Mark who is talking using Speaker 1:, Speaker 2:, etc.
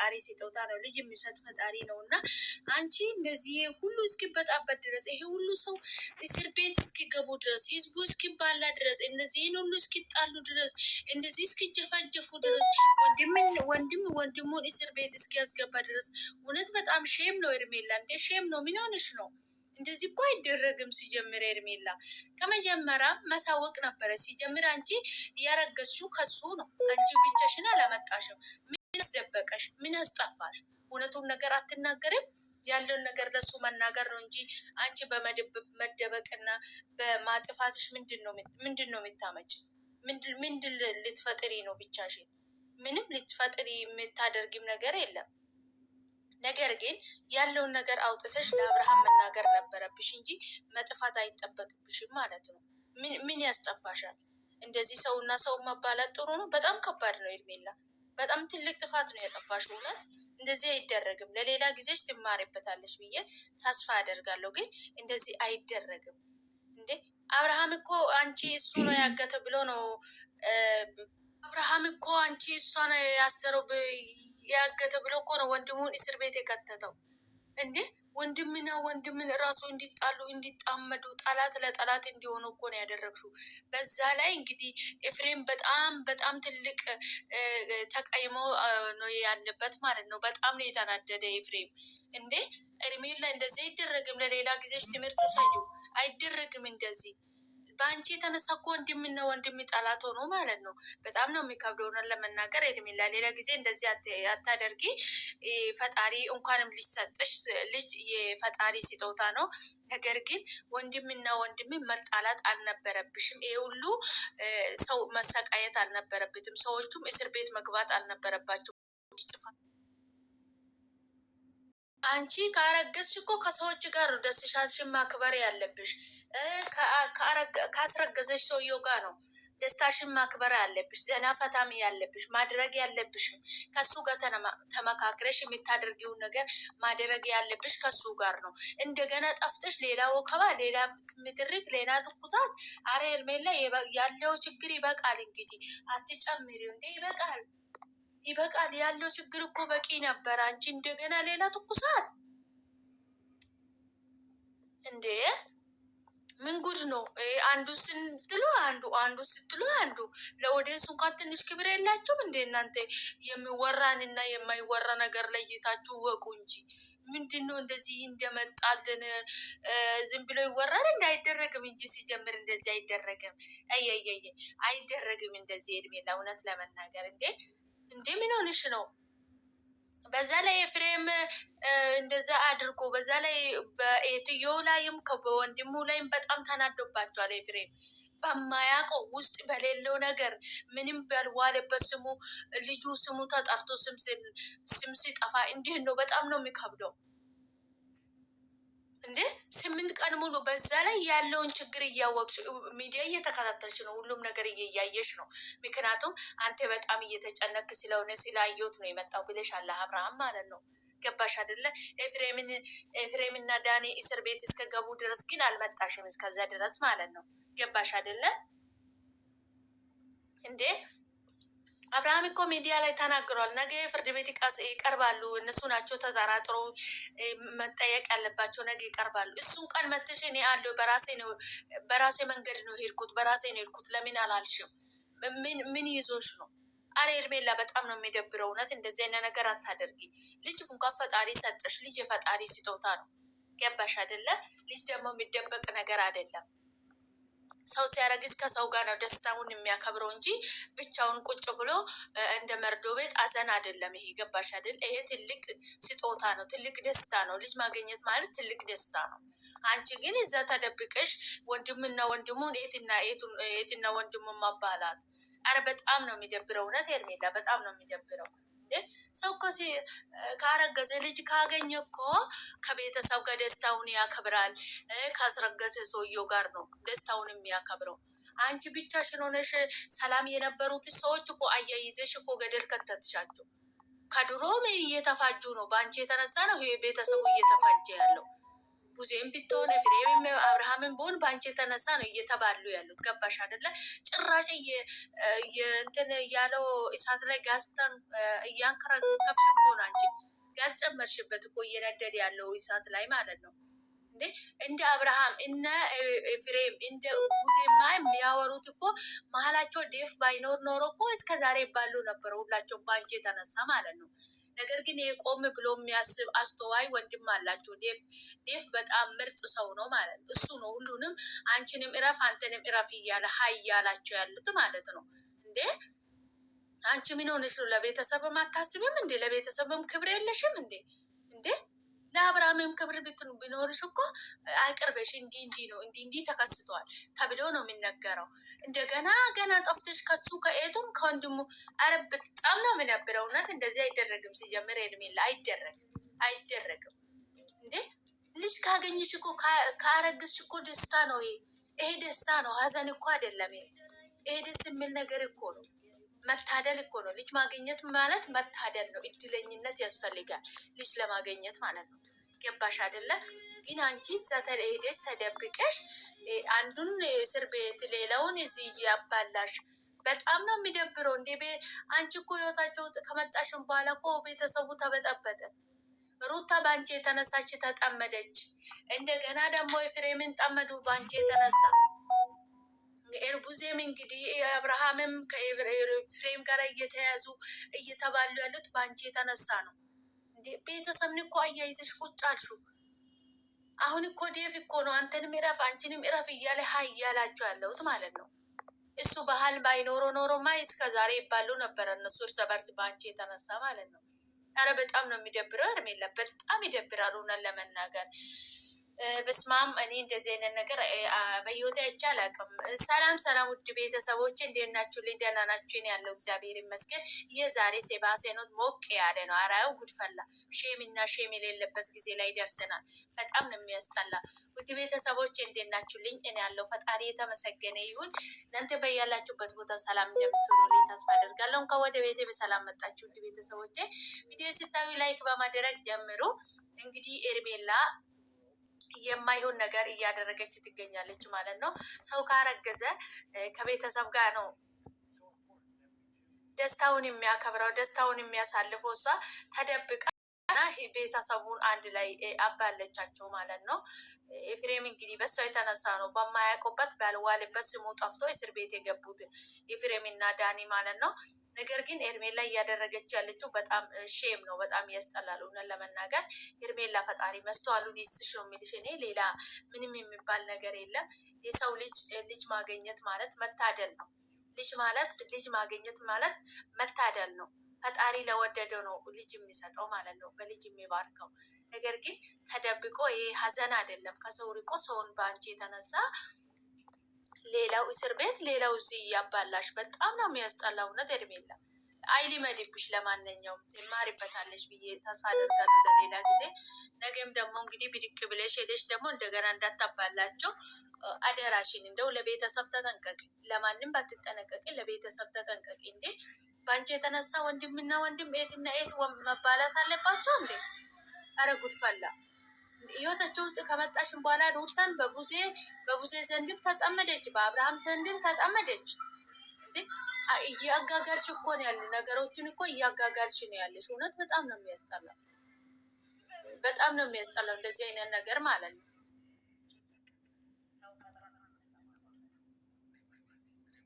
Speaker 1: የፈጣሪ ስጦታ ነው። ልጅ የሚሰጥ ፈጣሪ ነው እና አንቺ እንደዚህ ሁሉ እስኪበጣበት ድረስ ይሄ ሁሉ ሰው እስር ቤት እስኪገቡ ድረስ ህዝቡ እስኪባላ ድረስ እነዚህን ሁሉ እስኪጣሉ ድረስ እንደዚህ እስኪጀፋጀፉ ድረስ ወንድሙን እስር ቤት እስኪያስገባ ድረስ እውነት በጣም ሼም ነው። ሄርሜላ እንዴ ሼም ነው። ምን ሆነሽ ነው? እንደዚህ እኮ አይደረግም። ሲጀምር ሄርሜላ ከመጀመሪያ ማሳወቅ ነበረ። ሲጀምር አንቺ ያረገዝሽው ከሱ ነው። አንቺ ብቻሽን አላመጣሽም። ምን አስደበቀሽ? ምን አስጠፋሽ? እውነቱን ነገር አትናገርም? ያለውን ነገር ለሱ መናገር ነው እንጂ አንቺ በመደበቅና በማጥፋትሽ ምንድን ነው የምታመጭ? ምንድን ልትፈጥሪ ነው? ብቻሽን ምንም ልትፈጥሪ የምታደርጊም ነገር የለም። ነገር ግን ያለውን ነገር አውጥተሽ ለአብርሃም መናገር ነበረብሽ እንጂ መጥፋት አይጠበቅብሽም ማለት ነው። ምን ያስጠፋሻል? እንደዚህ ሰውና ሰው መባላት ጥሩ ነው? በጣም ከባድ ነው ሄርሜላ። በጣም ትልቅ ጥፋት ነው ያጠፋሽ። እውነት እንደዚህ አይደረግም። ለሌላ ጊዜሽ ትማሪበታለሽ ብዬ ተስፋ አደርጋለሁ። ግን እንደዚህ አይደረግም እንዴ! አብርሃም እኮ አንቺ እሱ ነው ያገተ ብሎ ነው አብርሃም እኮ አንቺ እሷ ነው ያሰረው ያገተ ብሎ እኮ ነው ወንድሙን እስር ቤት የከተተው እንዴ! ወንድምና ወንድምን እራሱ እንዲጣሉ እንዲጣመዱ ጠላት ለጠላት እንዲሆኑ እኮ ነው ያደረግሽው። በዛ ላይ እንግዲህ ኤፍሬም በጣም ትልቅ ተቀይሞ ነው ያለበት ማለት ነው። በጣም ነው የተናደደ ኤፍሬም። እንዴ ሄርሜላ እንደዚህ አይደረግም። ለሌላ ጊዜሽ ትምህርቱ ሰጁ አይደረግም እንደዚህ በአንቺ የተነሳ እኮ ወንድምና ወንድም ጠላት ሆኖ ማለት ነው። በጣም ነው የሚከብደው ለመናገር ሄርሜላ። ሌላ ጊዜ እንደዚህ አታደርጊ። ፈጣሪ እንኳንም ልጅ ሰጥሽ። ልጅ የፈጣሪ ስጦታ ነው። ነገር ግን ወንድምና ወንድም መጣላት አልነበረብሽም። ይሄ ሁሉ ሰው መሰቃየት አልነበረበትም። ሰዎቹም እስር ቤት መግባት አልነበረባቸው። አንቺ ካረገዝሽ እኮ ከሰዎች ጋር ነው ደስታሽን ማክበር ያለብሽ። ካስረገዘሽ ሰውየው ጋር ነው ደስታሽን ማክበር ያለብሽ። ዘና ፈታም ያለብሽ ማድረግ ያለብሽም ከሱ ጋር ተመካክረሽ የምታደርጊውን ነገር ማድረግ ያለብሽ ከሱ ጋር ነው። እንደገና ጠፍተሽ ሌላ ወከባ፣ ሌላ ምትርክ፣ ሌላ ትኩሳት። አረ ሄርሜላ ያለው ችግር ይበቃል። እንግዲህ አትጨምሪው እንዴ! ይበቃል። ያለው ችግር እኮ በቂ ነበር። አንቺ እንደገና ሌላ ትኩሳት እንዴ! ምን ጉድ ነው? አንዱ ስትሉ አንዱ ለኦዲየንስ እንኳን ትንሽ ክብር የላችሁም እንዴ እናንተ? የሚወራንና የማይወራ ነገር ለይታችሁ ወቁ እንጂ ምንድን ነው እንደዚህ እንደመጣልን ዝም ብሎ ይወራል? አይደረግም እንጂ ሲጀምር እንደዚህ አይደረግም። አይደረግም እንደዚህ ሄርሜላ፣ እውነት ለመናገር እንዴ ምን ሆንሽ ነው? በዛ ላይ ኤፍሬም እንደዛ አድርጎ በዛ ላይ በኤትዮ ላይም በወንድሙ ላይም በጣም ተናዶባቸዋል። ኤፍሬም በማያውቀው ውስጥ በሌለው ነገር ምንም ባልዋለበት ስሙ ልጁ ስሙ ተጠርቶ ስም ሲጠፋ እንዲህ ነው። በጣም ነው የሚከብደው እንዴ! 8 ቀን ሙሉ በዛ ላይ ያለውን ችግር እያወቅሽ ሚዲያ እየተከታተልሽ ነው። ሁሉም ነገር እያየሽ ነው። ምክንያቱም አንተ በጣም እየተጨነክ ስለሆነ ስላየሁት ነው የመጣው ብለሻል አብርሃም ማለት ነው። ገባሽ አይደለ? ኤፍሬም እና ዳኒ እስር ቤት እስከገቡ ድረስ ግን አልመጣሽም፣ እስከዛ ድረስ ማለት ነው። ገባሽ አይደለ እንዴ? አብርሃም እኮ ሚዲያ ላይ ተናግሯል። ነገ ፍርድ ቤት ይቀርባሉ። እነሱ ናቸው ተጠራጥሮ መጠየቅ ያለባቸው። ነገ ይቀርባሉ። እሱን ቀን መተሽ እኔ አለው በራሴ መንገድ ነው ሄድኩት። ለምን አላልሽም? ምን ይዞሽ ነው? አሬ ሄርሜላ በጣም ነው የሚደብረው። እውነት እንደዚህ አይነት ነገር አታደርጊ። ልጅ እንኳን ፈጣሪ ሰጠሽ። ልጅ የፈጣሪ ስጦታ ነው። ገባሽ አይደለ? ልጅ ደግሞ የሚደበቅ ነገር አይደለም። ሰው ሲያረግዝ ከሰው ጋር ነው ደስታውን የሚያከብረው እንጂ ብቻውን ቁጭ ብሎ እንደ መርዶ ቤት አዘን አይደለም። ይሄ ገባሽ አይደል? ይሄ ትልቅ ስጦታ ነው፣ ትልቅ ደስታ ነው። ልጅ ማግኘት ማለት ትልቅ ደስታ ነው። አንቺ ግን እዛ ተደብቀሽ ወንድምና ወንድሙን የትና ወንድሙን ማባላት፣ አረ በጣም ነው የሚደብረው። እውነት ሄርሜላ በጣም ነው የሚደብረው። ሰው እኮ ካረገዘ ልጅ ካገኘ እኮ ከቤተሰብ ጋር ደስታውን ያከብራል። ካስረገዘ ሰውየው ጋር ነው ደስታውን የሚያከብረው። አንቺ ብቻሽን ሆነሽ ሰላም የነበሩት ሰዎች እኮ አያይዘሽ እኮ ገደል ከተትሻቸው። ከድሮም እየተፋጁ ነው። በአንቺ የተነሳ ነው ይሄ ቤተሰቡ እየተፋጀ ያለው። ቡዜም ብትሆን ፍሬም አብርሃምን ቢሆን በአንቺ የተነሳ ነው እየተባሉ ያሉት። ገባሽ አይደለ? ጭራሽ እንትን ያለው እሳት ላይ ጋዝተን እያንከረከፍሽ እኮ ነው አንቺ ጨመርሽበት እኮ እየነደደ ያለው እሳት ላይ ማለት ነው። እንዴ እንደ አብርሃም እነ ኤፍሬም እንደ ቡዜማ የሚያወሩት እኮ መሀላቸው ዴፍ ባይኖር ኖሮ እኮ እስከ ዛሬ ይባሉ ነበር ሁላቸው ባንቺ የተነሳ ማለት ነው። ነገር ግን ቆም ብሎ የሚያስብ አስተዋይ ወንድም አላቸው። ዴፍ በጣም ምርጥ ሰው ነው ማለት ነው። እሱ ነው ሁሉንም አንቺንም እረፍ አንተንም እረፍ እያለ ሀይ እያላቸው ያሉት ማለት ነው። እንዴ አንቺ ምን ሆነሽ ነው? ለቤተሰብም አታስብም እንዴ? ለቤተሰብም ክብር የለሽም እንዴ? እንዴ ለአብርሃምም ክብር ቢኖርሽ እኮ አይቅርበሽ። እንዲህ ነው እንዲህ ተከስቷል ተብሎ ነው የሚነገረው። እንደገና ገና ጠፍተሽ ከሱ ከኤቱም ከወንድሙ አረ በጣም ነው የሚነብረው። እውነት እንደዚህ አይደረግም። ሲጀምር ሄርሜላ አይደረግም። እንዴ ልጅ ካገኘሽ እኮ ካረግሽ እኮ ደስታ ነው። ይሄ ደስታ ነው፣ ሀዘን እኮ አይደለም። ይሄ ደስ የሚል ነገር እኮ ነው። መታደል እኮ ነው። ልጅ ማግኘት ማለት መታደል ነው። እድለኝነት ያስፈልጋል ልጅ ለማግኘት ማለት ነው። ገባሽ አይደለ? ግን አንቺ ሄደሽ ተደብቀሽ አንዱን እስር ቤት ሌላውን እዚህ እያባላሽ በጣም ነው የሚደብረው። እንዴ አንቺ እኮ ህይወታቸው ከመጣሽም በኋላ እኮ ቤተሰቡ ተበጠበጠ። ሩታ በአንቺ የተነሳች ተጠመደች። እንደገና ደግሞ ኤፍሬምን ጠመዱ በአንቺ የተነሳ። ኤርቡዜም እንግዲህ አብርሃምም ከኤፍሬም ጋር እየተያዙ እየተባሉ ያሉት በአንቺ የተነሳ ነው። ቤተሰብን እኮ አያይዘሽ ቁጭ አልሽው። አሁን እኮ ዴቭ እኮ ነው አንተንም እረፍ አንቺንም እረፍ እያለ ሀይ እያላቸው ያለሁት ማለት ነው። እሱ ባህል ባይኖሮ ኖሮማ እስከ ዛሬ ይባሉ ነበረ እነሱ እርስ በርስ በአንቺ የተነሳ ማለት ነው። ኧረ በጣም ነው የሚደብረው ሄርሜላ፣ በጣም ይደብራል እውነት ለመናገር። በስማም እኔ እንደዚህ አይነት ነገር በህይወቴ አይቼ አላውቅም። ሰላም ውድ ቤተሰቦች እንዴት ናችሁ? ደህና ናችሁ? ያለው እግዚአብሔር ይመስገን። የዛሬ ሴባሴኖት ሞቅ ያለ ነው። አራው ጉድፈላ ሼም እና ሼም የሌለበት ጊዜ ላይ ደርሰናል። በጣም ነው የሚያስጠላ። ውድ ቤተሰቦች እንዴት ናችሁልኝ? እኔ ያለው ፈጣሪ የተመሰገነ ይሁን። እናንተ በያላችሁበት ቦታ ሰላም እንደምትሆኑ ተስፋ አደርጋለሁ። እንኳን ወደ ቤቴ በሰላም መጣችሁ ውድ ቤተሰቦቼ። ቪዲዮ ስታዩ ላይክ በማድረግ ጀምሩ። እንግዲህ ሄርሜላ የማይሆን ነገር እያደረገች ትገኛለች ማለት ነው። ሰው ካረገዘ ከቤተሰብ ጋር ነው ደስታውን የሚያከብረው ደስታውን የሚያሳልፈው። እሷ ተደብቃ ቤተሰቡን አንድ ላይ አባለቻቸው ማለት ነው። ኤፍሬም እንግዲህ በሷ የተነሳ ነው በማያውቁበት ባልዋልበት ስሙ ጠፍቶ እስር ቤት የገቡት ኤፍሬም እና ዳኒ ማለት ነው። ነገር ግን ሄርሜላ እያደረገች ያለችው በጣም ሼም ነው። በጣም ያስጠላል እውነት ለመናገር። ሄርሜላ ፈጣሪ መስተዋሉን ይስጥሽ ነው የሚልሽ። እኔ ሌላ ምንም የሚባል ነገር የለም። የሰው ልጅ ማግኘት ማለት መታደል ነው። ልጅ ማግኘት ማለት መታደል ነው። ፈጣሪ ለወደደው ነው ልጅ የሚሰጠው ማለት ነው፣ በልጅ የሚባርከው። ነገር ግን ተደብቆ ይሄ ሀዘን አይደለም። ከሰው ርቆ ሰውን በአንቺ የተነሳ ሌላው እስር ቤት ሌላው እዚህ እያባላሽ በጣም ነው የሚያስጠላው። እውነት ሄርሜላ አይሊመድብሽ። ለማንኛውም ትማሪበታለሽ ብዬ ተስፋ አደርጋለሁ ለሌላ ጊዜ። ነገም ደግሞ እንግዲህ ብድቅ ብለሽ ሄደሽ ደግሞ እንደገና እንዳታባላቸው አደራሽን። እንደው ለቤተሰብ ተጠንቀቂ። ለማንም ባትጠነቀቂ ለቤተሰብ ተጠንቀቂ። እንዴ በአንቺ የተነሳ ወንድምና ወንድም ኤትና ኤት መባላት አለባቸው እንዴ? አረ ጉድፈላ። ህይወታቸው ውስጥ ከመጣሽን በኋላ ሩታን በቡዜ ዘንድም ተጠመደች፣ በአብርሃም ዘንድም ተጠመደች። እያጋጋልሽ እኮ ነው ያለ ነገሮችን እኮ እያጋጋልሽ ነው ያለሽ። እውነት በጣም ነው የሚያስጠላው፣ በጣም ነው የሚያስጠላው እንደዚህ አይነት ነገር ማለት ነው።